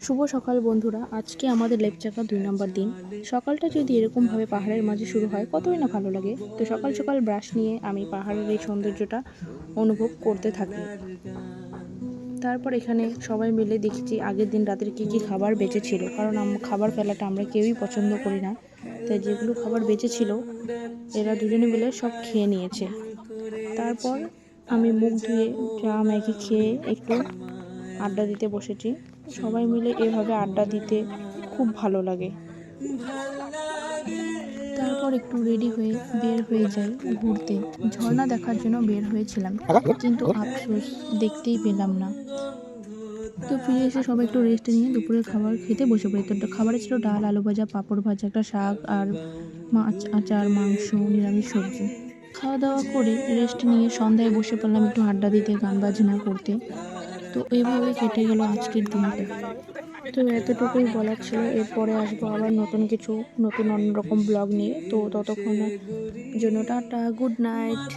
শুভ সকাল বন্ধুরা। আজকে আমাদের লেপচাকা 2 নম্বর দিন। সকালটা যদি এরকমভাবে পাহাড়ের মাঝে শুরু হয় কতই না ভালো লাগে। তো সকাল সকাল ব্রাশ নিয়ে আমি পাহাড়ের এই সৌন্দর্যটা অনুভব করতে থাকি। তারপর এখানে সবাই মিলে দেখছি আগের দিন রাতের কী কী খাবার বেঁচেছিল, কারণ খাবার ফেলাটা আমরা কেউই পছন্দ করি না। তাই যেগুলো খাবার বেঁচেছিল এরা দুজনে মিলে সব খেয়ে নিয়েছে। তারপর আমি মুখ ধুয়ে চা ম্যাগি খেয়ে একটু আড্ডা দিতে বসেছি। সবাই মিলে এভাবে আড্ডা দিতে খুব ভালো লাগে। তারপর একটু রেডি হয়ে বের হয়ে যাই ঘুরতে। ঝর্ণা দেখার জন্য বের হয়েছিলাম, কিন্তু আফসোস দেখতেই পেলাম না। তো ফিরে এসে সবাই একটু রেস্ট নিয়ে দুপুরের খাবার খেতে বসে পড়ি। তো খাবারে ছিল ডাল, আলু ভাজা, পাঁপড় ভাজা, একটা শাক আর মাছ, আচার, মাংস, নিরামিষ সবজি। খাওয়া দাওয়া করে রেস্ট নিয়ে সন্ধ্যায় বসে পড়লাম একটু আড্ডা দিতে, গান বাজনা করতে। তো এইভাবে কেটে গেল আজকের দিনটা। তো এতটুকুই বলার ছিল। এরপরে আসবো আবার নতুন কিছু, নতুন অন্যরকম ব্লগ নিয়ে। তো ততক্ষণের জন্য টাটা, গুড নাইট।